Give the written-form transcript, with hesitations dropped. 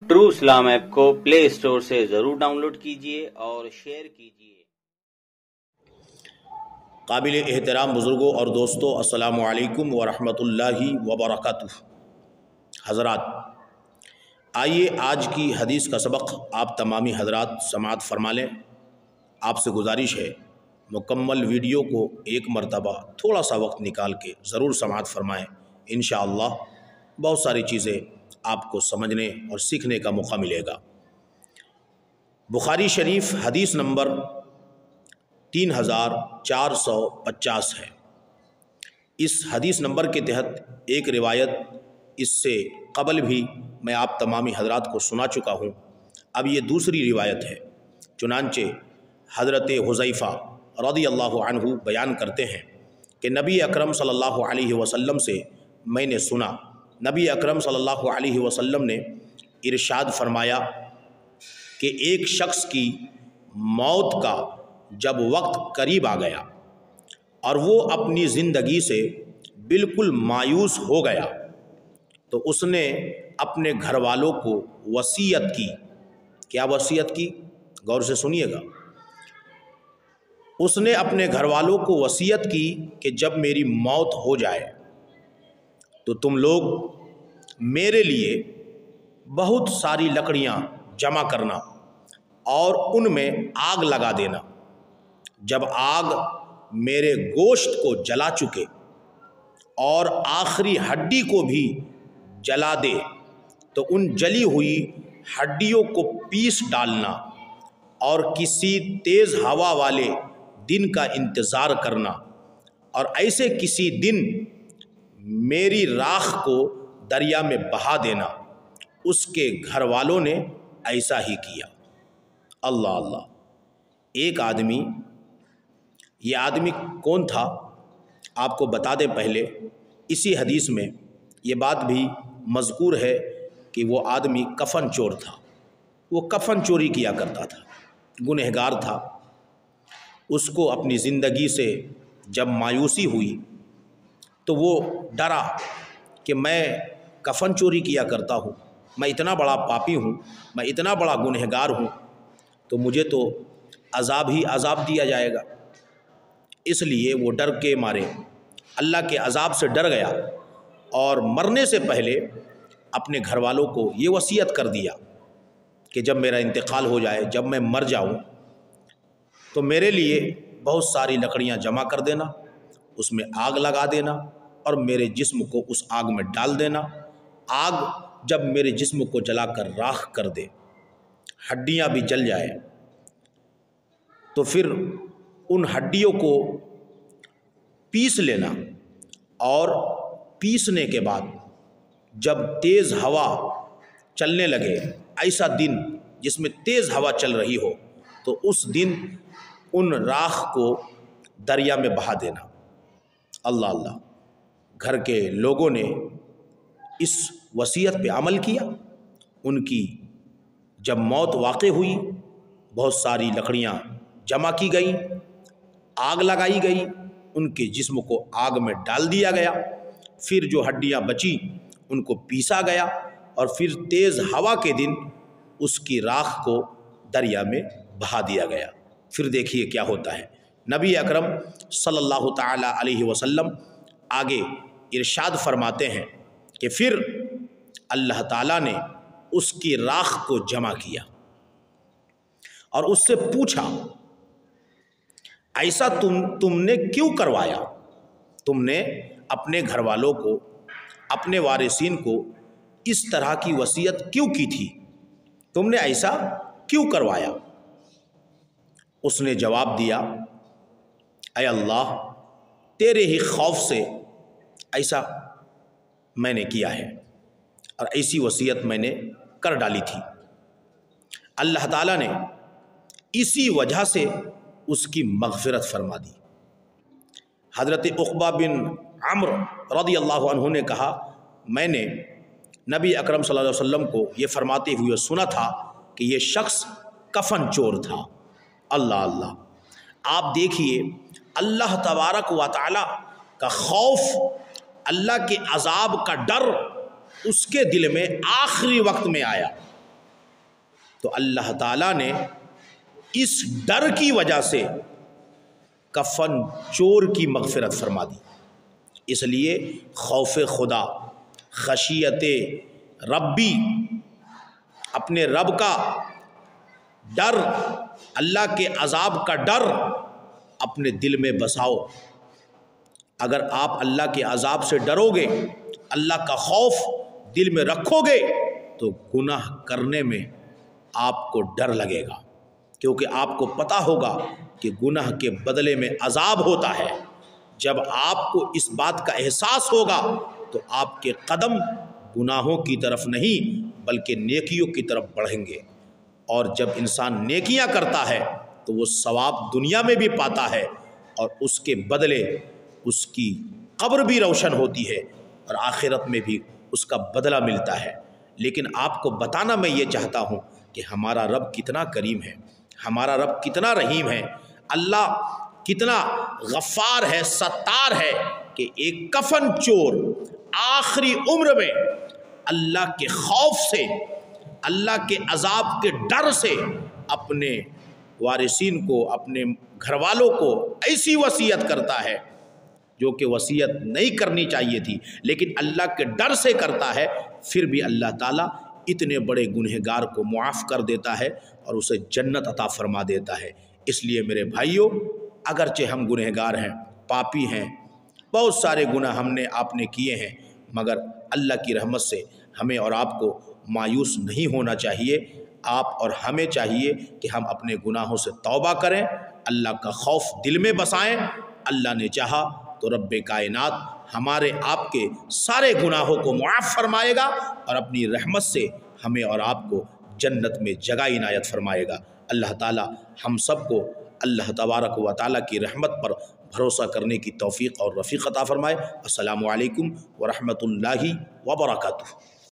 True Islam app کو پلے store سے ضرور ڈاؤن لوڈ کیجیے اور شیئر کیجیے۔ قابل احترام بزرگوں اور دوستوں، السلام علیکم ورحمۃ اللہ وبرکاتہ۔ حضرات، آئیے آج کی حدیث کا سبق آپ تمامی حضرات سماعت فرما لیں۔ آپ سے گزارش ہے مکمل ویڈیو کو ایک مرتبہ تھوڑا سا وقت نکال کے ضرور سماعت فرمائیں۔ انشاءاللہ بہت ساری چیزیں آپ کو سمجھنے اور سیکھنے کا موقع ملے گا۔ بخاری شریف حدیث نمبر 3450 ہے۔ اس حدیث نمبر کے تحت ایک روایت اس سے قبل بھی میں آپ تمامی حضرات کو سنا چکا ہوں، اب یہ دوسری روایت ہے۔ چنانچہ حضرت حذیفہ رضی اللہ عنہ بیان کرتے ہیں کہ نبی اکرم صلی اللہ علیہ وسلم سے میں نے سنا، نبی اکرم صلی اللہ علیہ وسلم نے ارشاد فرمایا کہ ایک شخص کی موت کا جب وقت قریب آ گیا اور وہ اپنی زندگی سے بالکل مایوس ہو گیا تو اس نے اپنے گھر والوں کو وصیت کی۔ کیا وصیت کی؟ غور سے سنیے گا۔ اس نے اپنے گھر والوں کو وصیت کی کہ جب میری موت ہو جائے تو تم لوگ میرے لیے بہت ساری لکڑیاں جمع کرنا اور ان میں آگ لگا دینا۔ جب آگ میرے گوشت کو جلا چکے اور آخری ہڈی کو بھی جلا دے تو ان جلی ہوئی ہڈیوں کو پیس ڈالنا اور کسی تیز ہوا والے دن کا انتظار کرنا، اور ایسے کسی دن میری راکھ کو دریا میں بہا دینا۔ اس کے گھر والوں نے ایسا ہی کیا۔ اللہ اللہ! ایک آدمی، یہ آدمی کون تھا آپ کو بتا دیں پہلے۔ اسی حدیث میں یہ بات بھی مذکور ہے کہ وہ آدمی کفن چور تھا، وہ کفن چوری کیا کرتا تھا، گنہگار تھا۔ اس کو اپنی زندگی سے جب مایوسی ہوئی تو وہ ڈرا کہ میں کفن چوری کیا کرتا ہوں، میں اتنا بڑا پاپی ہوں، میں اتنا بڑا گنہگار ہوں، تو مجھے تو عذاب ہی عذاب دیا جائے گا۔ اس لیے وہ ڈر کے مارے اللہ کے عذاب سے ڈر گیا اور مرنے سے پہلے اپنے گھر والوں کو یہ وصیت کر دیا کہ جب میرا انتقال ہو جائے، جب میں مر جاؤں تو میرے لیے بہت ساری لکڑیاں جمع کر دینا، اس میں آگ لگا دینا اور میرے جسم کو اس آگ میں ڈال دینا۔ آگ جب میرے جسم کو جلا کر راکھ کر دے، ہڈیاں بھی جل جائے، تو پھر ان ہڈیوں کو پیس لینا، اور پیسنے کے بعد جب تیز ہوا چلنے لگے، ایسا دن جس میں تیز ہوا چل رہی ہو، تو اس دن ان راکھ کو دریا میں بہا دینا۔ اللہ اللہ! گھر کے لوگوں نے اس وصیت پہ عمل کیا۔ ان کی جب موت واقع ہوئی، بہت ساری لکڑیاں جمع کی گئیں، آگ لگائی گئی، ان کے جسم کو آگ میں ڈال دیا گیا، پھر جو ہڈیاں بچی ان کو پیسا گیا، اور پھر تیز ہوا کے دن اس کی راکھ کو دریا میں بہا دیا گیا۔ پھر دیکھیے کیا ہوتا ہے۔ نبی اکرم صلی اللہ تعالی علیہ وسلم آگے ارشاد فرماتے ہیں کہ پھر اللہ تعالیٰ نے اس کی راکھ کو جمع کیا اور اس سے پوچھا، ایسا تم نے کیوں کروایا؟ تم نے اپنے گھر والوں کو، اپنے وارثین کو اس طرح کی وصیت کیوں کی تھی؟ تم نے ایسا کیوں کروایا؟ اس نے جواب دیا، اے اللہ، تیرے ہی خوف سے ایسا میں نے کیا ہے اور ایسی وصیت میں نے کر ڈالی تھی۔ اللہ تعالیٰ نے اسی وجہ سے اس کی مغفرت فرما دی۔ حضرت عقبہ بن عمرو رضی اللہ عنہ نے کہا، میں نے نبی اکرم صلی اللہ علیہ وسلم کو یہ فرماتے ہوئے سنا تھا کہ یہ شخص کفن چور تھا۔ اللہ اللہ! آپ دیکھیے، اللہ تبارک و تعالی کا خوف، اللہ کے عذاب کا ڈر اس کے دل میں آخری وقت میں آیا، تو اللہ تعالیٰ نے اس ڈر کی وجہ سے کفن چور کی مغفرت فرما دی۔ اس لیے خوف خدا، خشیت ربی، اپنے رب کا ڈر، اللہ کے عذاب کا ڈر اپنے دل میں بساؤ۔ اگر آپ اللہ کے عذاب سے ڈرو گے، اللہ کا خوف دل میں رکھو گے، تو گناہ کرنے میں آپ کو ڈر لگے گا، کیونکہ آپ کو پتہ ہوگا کہ گناہ کے بدلے میں عذاب ہوتا ہے۔ جب آپ کو اس بات کا احساس ہوگا تو آپ کے قدم گناہوں کی طرف نہیں بلکہ نیکیوں کی طرف بڑھیں گے، اور جب انسان نیکیاں کرتا ہے تو وہ ثواب دنیا میں بھی پاتا ہے، اور اس کے بدلے اس کی قبر بھی روشن ہوتی ہے اور آخرت میں بھی اس کا بدلہ ملتا ہے۔ لیکن آپ کو بتانا میں یہ چاہتا ہوں کہ ہمارا رب کتنا کریم ہے، ہمارا رب کتنا رحیم ہے، اللہ کتنا غفار ہے، ستار ہے، کہ ایک کفن چور آخری عمر میں اللہ کے خوف سے، اللہ کے عذاب کے ڈر سے اپنے وارثین کو، اپنے گھر والوں کو ایسی وصیت کرتا ہے جو کہ وصیت نہیں کرنی چاہیے تھی، لیکن اللہ کے ڈر سے کرتا ہے، پھر بھی اللہ تعالیٰ اتنے بڑے گنہگار کو معاف کر دیتا ہے اور اسے جنت عطا فرما دیتا ہے۔ اس لیے میرے بھائیوں، اگرچہ ہم گنہگار ہیں، پاپی ہیں، بہت سارے گناہ ہم نے آپ نے کیے ہیں، مگر اللہ کی رحمت سے ہمیں اور آپ کو مایوس نہیں ہونا چاہیے۔ آپ اور ہمیں چاہیے کہ ہم اپنے گناہوں سے توبہ کریں، اللہ کا خوف دل میں بسائیں۔ اللہ نے چاہا تو رب کائنات ہمارے آپ کے سارے گناہوں کو معاف فرمائے گا اور اپنی رحمت سے ہمیں اور آپ کو جنت میں جگہ عنایت فرمائے گا۔ اللہ تعالیٰ ہم سب کو اللہ تبارک و تعالیٰ کی رحمت پر بھروسہ کرنے کی توفیق اور رفیق عطا فرمائے۔ السلام علیکم ورحمۃ اللہ وبرکاتہ۔